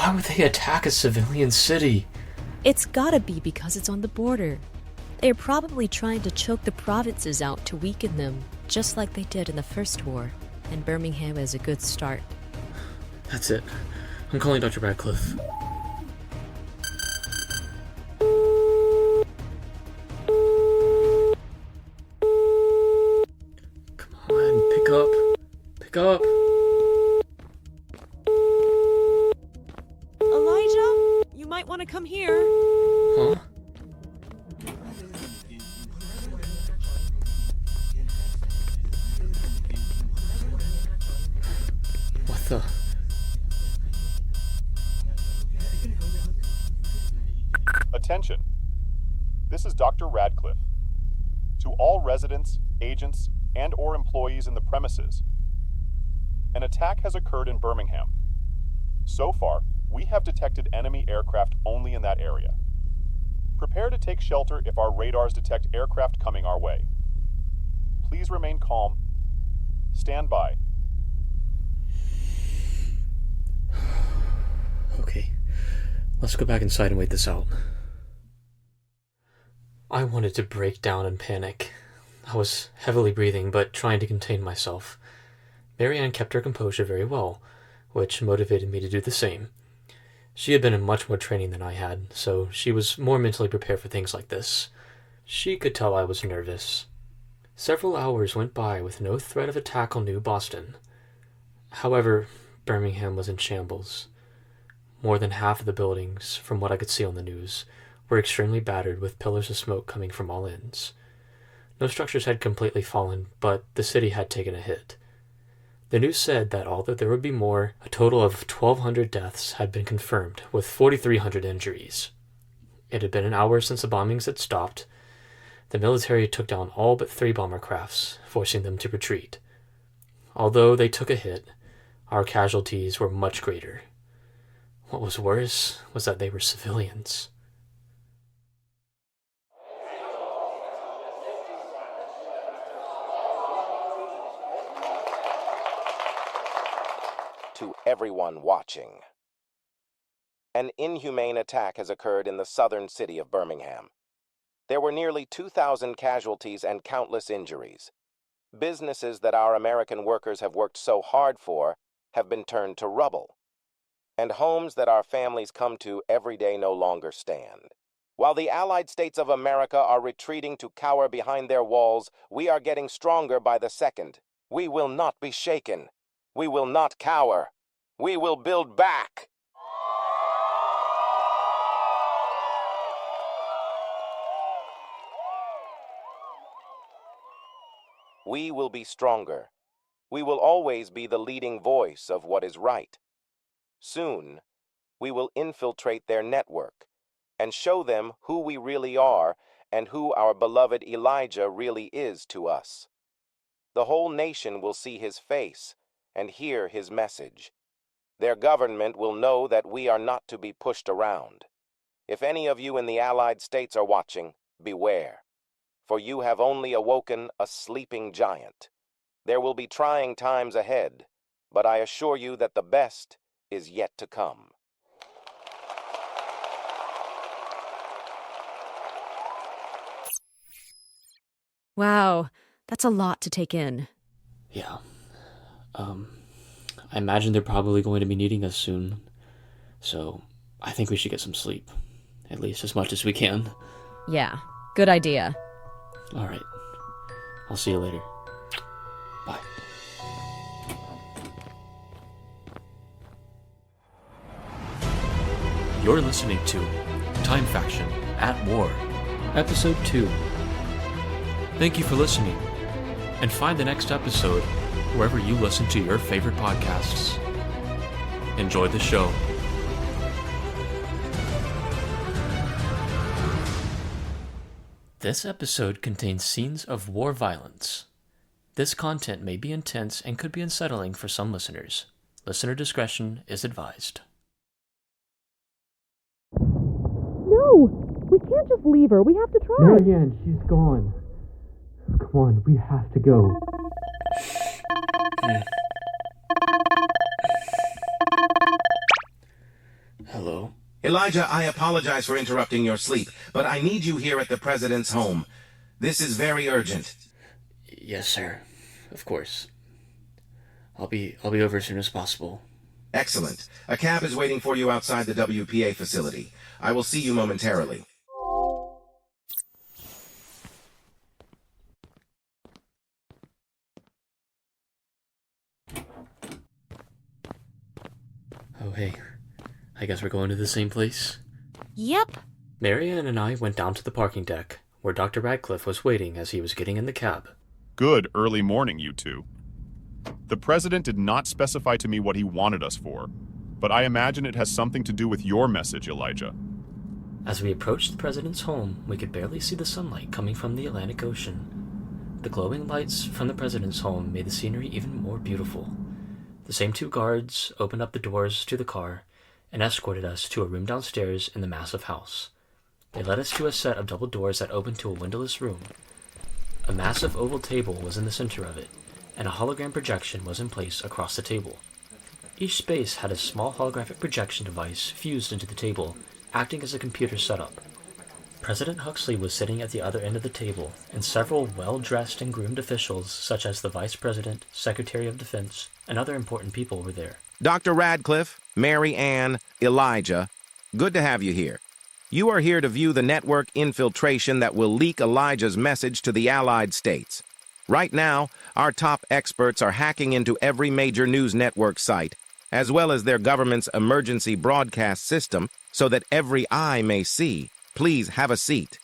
Why would they attack a civilian city? It's gotta be because it's on the border. They're probably trying to choke the provinces out to weaken them, just like they did in the first war, and Birmingham is a good start. That's it. I'm calling Dr. Radcliffe. Come on, pick up. Pick up. Elijah, you might want to come here. Huh? What the? Attention. This is Dr. Radcliffe. To all residents, agents, and/or employees in the premises, an attack has occurred in Birmingham. So far, we have detected enemy aircraft only in that area. Prepare to take shelter if our radars detect aircraft coming our way. Please remain calm. Stand by. Okay, let's go back inside and wait this out. I wanted to break down and panic. I was heavily breathing, but trying to contain myself. Marianne kept her composure very well, which motivated me to do the same. She had been in much more training than I had, so she was more mentally prepared for things like this. She could tell I was nervous. Several hours went by with no threat of attack on New Boston. However, Birmingham was in shambles. More than half of the buildings, from what I could see on the news, were extremely battered with pillars of smoke coming from all ends. No structures had completely fallen, but the city had taken a hit. The news said that although there would be more, a total of 1,200 deaths had been confirmed, with 4,300 injuries. It had been an hour since the bombings had stopped. The military took down all but 3 bomber crafts, forcing them to retreat. Although they took a hit, our casualties were much greater. What was worse was that they were civilians. To everyone watching. An inhumane attack has occurred in the southern city of Birmingham. There were nearly 2,000 casualties and countless injuries. Businesses that our American workers have worked so hard for have been turned to rubble. And homes that our families come to every day no longer stand. While the Allied States of America are retreating to cower behind their walls, we are getting stronger by the second. We will not be shaken. We will not cower. We will build back. We will be stronger. We will always be the leading voice of what is right. Soon, we will infiltrate their network and show them who we really are and who our beloved Elijah really is to us. The whole nation will see his face and hear his message. Their government will know that we are not to be pushed around. If any of you in the Allied States are watching, beware, for you have only awoken a sleeping giant. There will be trying times ahead, but I assure you that the best is yet to come. Wow, that's a lot to take in. Yeah. I imagine they're probably going to be needing us soon. So, I think we should get some sleep. At least as much as we can. Yeah, good idea. Alright. I'll see you later. Bye. You're listening to Time Faction at War, Episode 2. Thank you for listening, and find the next episode wherever you listen to your favorite podcasts. Enjoy the show. This episode contains scenes of war violence. This content may be intense and could be unsettling for some listeners. Listener discretion is advised. No! We can't just leave her. We have to try. Marianne, she's gone. Come on, we have to go. Elijah, I apologize for interrupting your sleep, but I need you here at the President's home. This is very urgent. Yes, sir. Of course. I'll be over as soon as possible. Excellent. A cab is waiting for you outside the WPA facility. I will see you momentarily. Oh, hey. I guess we're going to the same place? Yep. Marianne and I went down to the parking deck, where Dr. Radcliffe was waiting as he was getting in the cab. Good early morning, you two. The President did not specify to me what he wanted us for, but I imagine it has something to do with your message, Elijah. As we approached the President's home, we could barely see the sunlight coming from the Atlantic Ocean. The glowing lights from the President's home made the scenery even more beautiful. The same two guards opened up the doors to the car and escorted us to a room downstairs in the massive house. They led us to a set of double doors that opened to a windowless room. A massive oval table was in the center of it, and a hologram projection was in place across the table. Each space had a small holographic projection device fused into the table, acting as a computer setup. President Huxley was sitting at the other end of the table, and several well-dressed and groomed officials, such as the Vice President, Secretary of Defense, and other important people were there. Dr. Radcliffe, Mary Ann, Elijah, good to have you here. You are here to view the network infiltration that will leak Elijah's message to the Allied States. Right now, our top experts are hacking into every major news network site, as well as their government's emergency broadcast system, so that every eye may see. Please have a seat.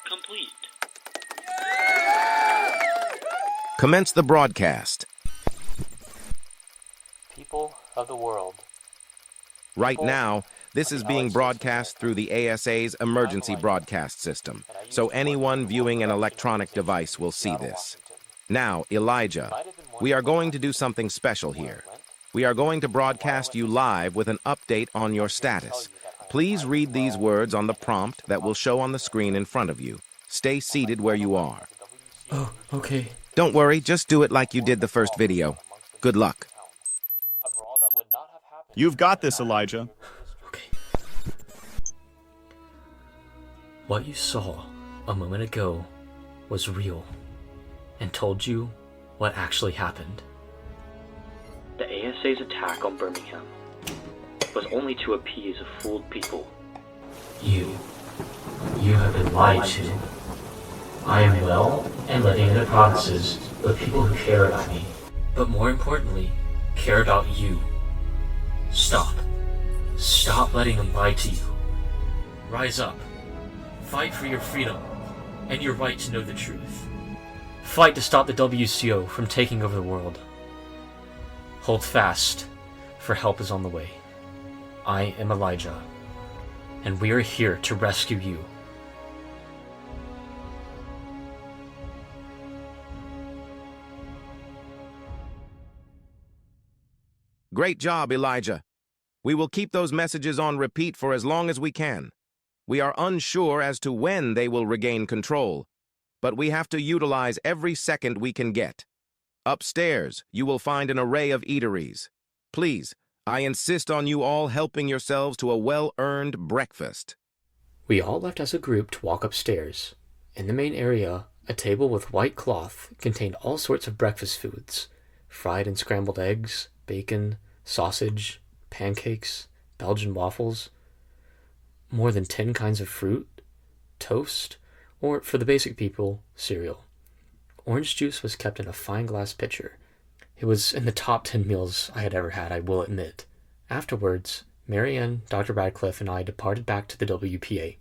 Complete. Commence the broadcast. People of the world. Right now, this is being broadcast through the ASA's emergency broadcast system, so anyone viewing an electronic device will see this. Now, Elijah, we are going to do something special here. We are going to broadcast you live with an update on your status. Please read these words on the prompt that will show on the screen in front of you. Stay seated where you are. Oh, okay. Don't worry, just do it like you did the first video. Good luck. You've got this, Elijah. Okay. What you saw a moment ago was real and told you what actually happened. The ASA's attack on Birmingham was only to appease a fooled people. You have been lied to. I am well and living in the provinces with people who care about me, but more importantly, care about you. Stop. Stop letting them lie to you. Rise up. Fight for your freedom and your right to know the truth. Fight to stop the WCO from taking over the world. Hold fast, for help is on the way. I am Elijah, and we are here to rescue you. Great job, Elijah. We will keep those messages on repeat for as long as we can. We are unsure as to when they will regain control, but we have to utilize every second we can get. Upstairs, you will find an array of eateries. Please, I insist on you all helping yourselves to a well-earned breakfast. We all left as a group to walk upstairs. In the main area, a table with white cloth contained all sorts of breakfast foods: fried and scrambled eggs, bacon, sausage, pancakes, Belgian waffles, more than 10 kinds of fruit, toast, or, for the basic people, cereal. Orange juice was kept in a fine glass pitcher. It was in the top 10 meals I had ever had, I will admit. Afterwards, Marianne, Dr. Radcliffe, and I departed back to the WPA.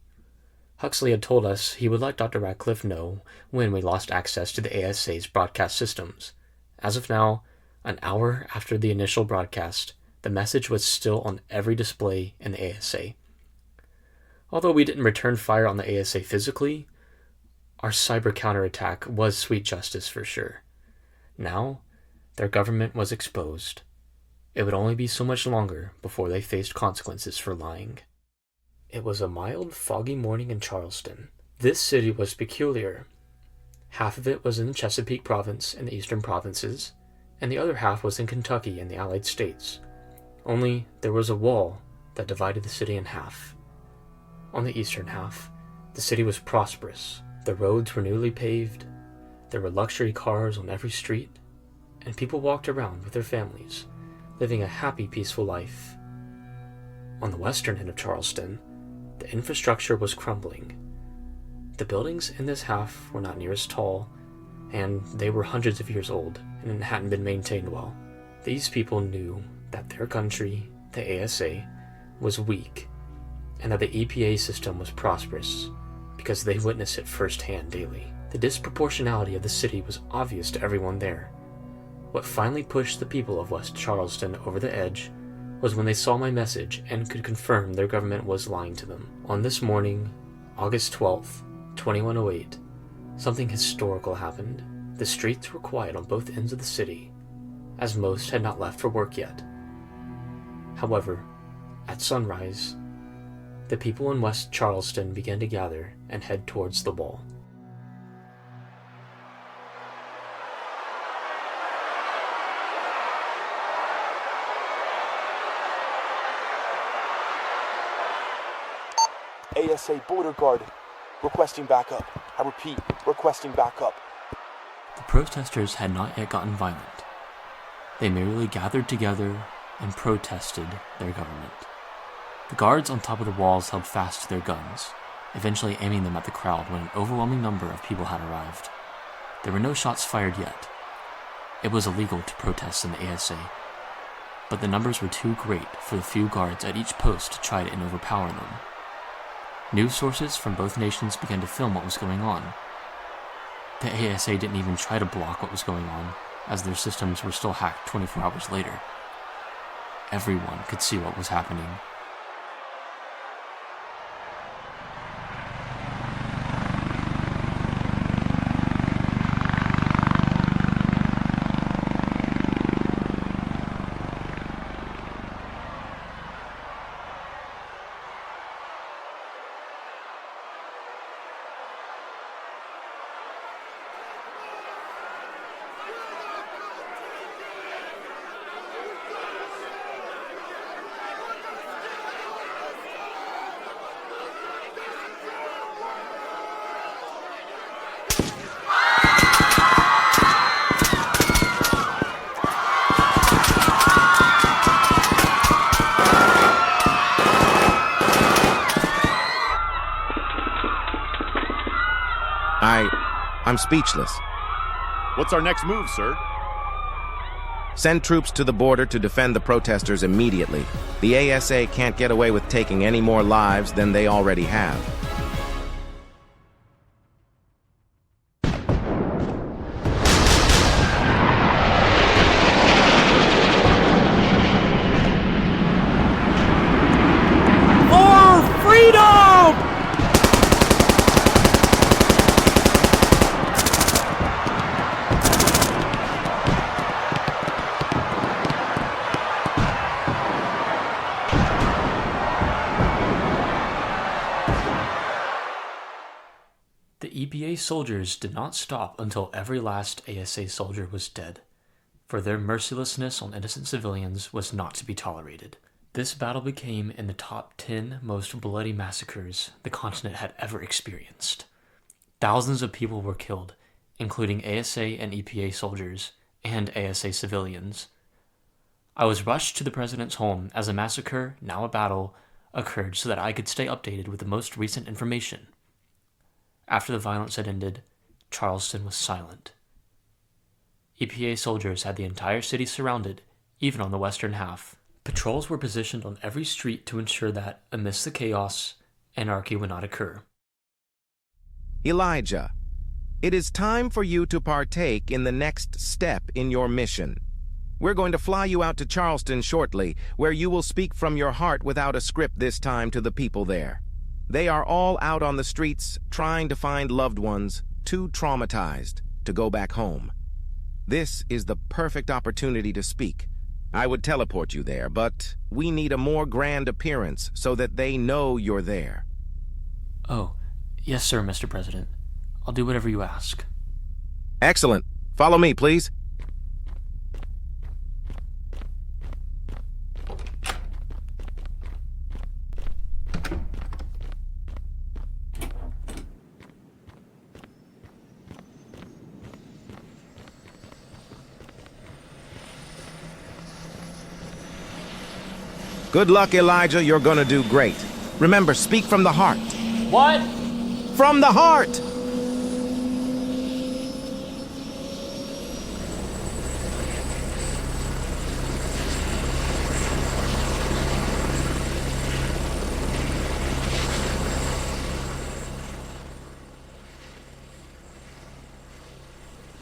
Huxley had told us he would let Dr. Radcliffe know when we lost access to the ASA's broadcast systems. As of now, an hour after the initial broadcast, the message was still on every display in the ASA. Although we didn't return fire on the ASA physically, our cyber counterattack was sweet justice for sure. Now, their government was exposed. It would only be so much longer before they faced consequences for lying. It was a mild, foggy morning in Charleston, This city was peculiar. Half of it was in Chesapeake Province and the eastern provinces, and the other half was in Kentucky and the Allied States. Only there was a wall that divided the city in half. On the eastern half, the city was prosperous. The roads were newly paved, there were luxury cars on every street, and people walked around with their families, living a happy, peaceful life. On the western end of Charleston, the infrastructure was crumbling. The buildings in this half were not near as tall, and they were hundreds of years old and hadn't been maintained well. These people knew that their country, the ASA, was weak, and that the EPA system was prosperous, because they witnessed it firsthand daily. The disproportionality of the city was obvious to everyone there. What finally pushed the people of West Charleston over the edge was when they saw my message and could confirm their government was lying to them. On this morning, August 12th, 2108, something historical happened. The streets were quiet on both ends of the city, as most had not left for work yet. However, at sunrise, the people in West Charleston began to gather and head towards the wall. ASA border guard, requesting backup. I repeat, requesting backup. The protesters had not yet gotten violent. They merely gathered together and protested their government. The guards on top of the walls held fast to their guns, eventually aiming them at the crowd when an overwhelming number of people had arrived. There were no shots fired yet. It was illegal to protest in the ASA, but the numbers were too great for the few guards at each post to try and overpower them. News sources from both nations began to film what was going on. The ASA didn't even try to block what was going on, as their systems were still hacked 24 hours later. Everyone could see what was happening. I'm speechless. What's our next move, sir? Send troops to the border to defend the protesters immediately. The ASA can't get away with taking any more lives than they already have. The EPA soldiers did not stop until every last ASA soldier was dead, for their mercilessness on innocent civilians was not to be tolerated. This battle became in the top 10 most bloody massacres the continent had ever experienced. Thousands of people were killed, including ASA and EPA soldiers and ASA civilians. I was rushed to the president's home as a massacre, now a battle, occurred so that I could stay updated with the most recent information. After the violence had ended, Charleston was silent. EPA soldiers had the entire city surrounded, even on the western half. Patrols were positioned on every street to ensure that, amidst the chaos, anarchy would not occur. Elijah, it is time for you to partake in the next step in your mission. We're going to fly you out to Charleston shortly, where you will speak from your heart without a script this time to the people there. They are all out on the streets trying to find loved ones too traumatized to go back home. This is the perfect opportunity to speak. I would teleport you there, but we need a more grand appearance so that they know you're there. Oh, Yes, sir, Mr. President. I'll do whatever you ask. Excellent. Follow me, please. Good luck, Elijah. You're gonna do great. Remember, speak from the heart. What? From the heart!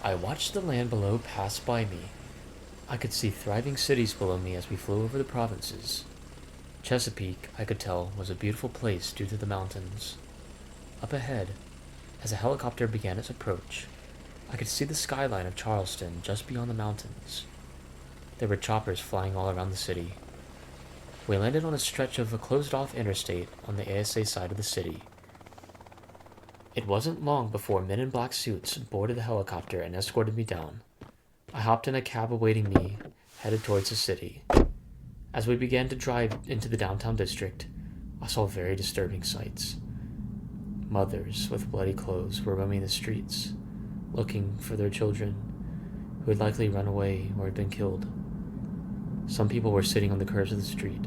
I watched the land below pass by me. I could see thriving cities below me as we flew over the provinces. Chesapeake, I could tell, was a beautiful place due to the mountains. Up ahead, as a helicopter began its approach, I could see the skyline of Charleston just beyond the mountains. There were choppers flying all around the city. We landed on a stretch of a closed-off interstate on the ASA side of the city. It wasn't long before men in black suits boarded the helicopter and escorted me down. I hopped in a cab awaiting me, headed towards the city. As we began to drive into the downtown district, I saw very disturbing sights. Mothers with bloody clothes were roaming the streets, looking for their children, who had likely run away or had been killed. Some people were sitting on the curbs of the street,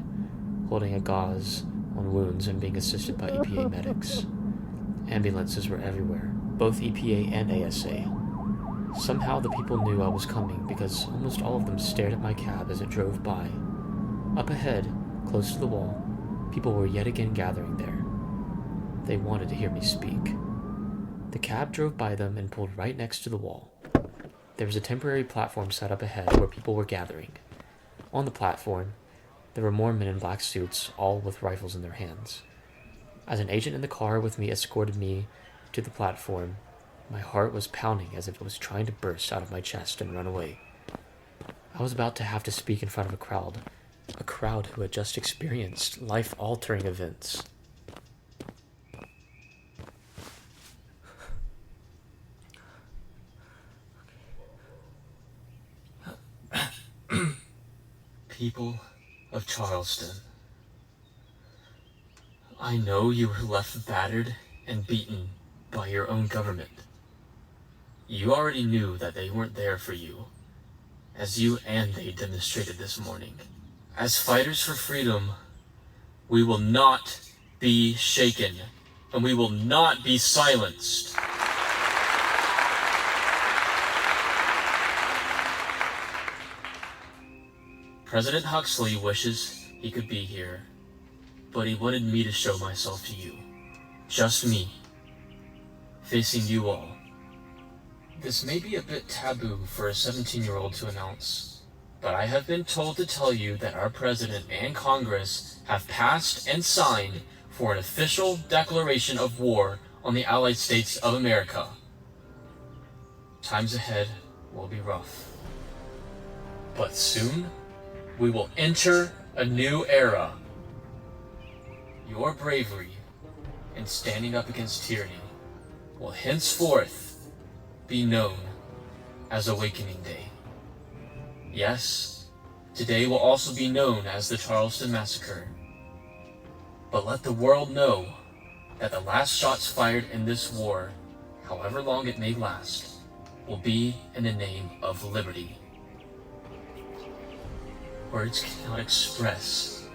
holding a gauze on wounds and being assisted by EPA medics. Ambulances were everywhere, both EPA and ASA. Somehow the people knew I was coming because almost all of them stared at my cab as it drove by. Up ahead, close to the wall, people were yet again gathering there. They wanted to hear me speak. The cab drove by them and pulled right next to the wall. There was a temporary platform set up ahead where people were gathering. On the platform, there were more men in black suits, all with rifles in their hands. As an agent in the car with me escorted me to the platform, my heart was pounding as if it was trying to burst out of my chest and run away. I was about to have to speak in front of a crowd who had just experienced life-altering events. People of Charleston, I know you were left battered and beaten by your own government. You already knew that they weren't there for you, as you and they demonstrated this morning. As fighters for freedom, we will not be shaken, and we will not be silenced. President Huxley wishes he could be here, but he wanted me to show myself to you. Just me, facing you all. This may be a bit taboo for a 17-year-old to announce, but I have been told to tell you that our President and Congress have passed and signed for an official declaration of war on the Allied States of America. Times ahead will be rough, but soon we will enter a new era. Your bravery in standing up against tyranny will henceforth be known as Awakening Day. Yes, today will also be known as the Charleston Massacre. But let the world know that the last shots fired in this war, however long it may last, will be in the name of liberty. Words cannot express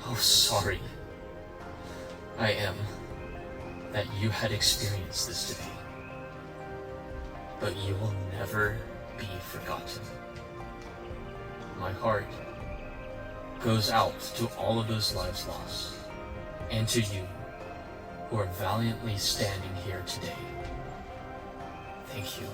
how sorry I am that you had experienced this today. But you will never be forgotten. My heart goes out to all of those lives lost, and to you who are valiantly standing here today. Thank you.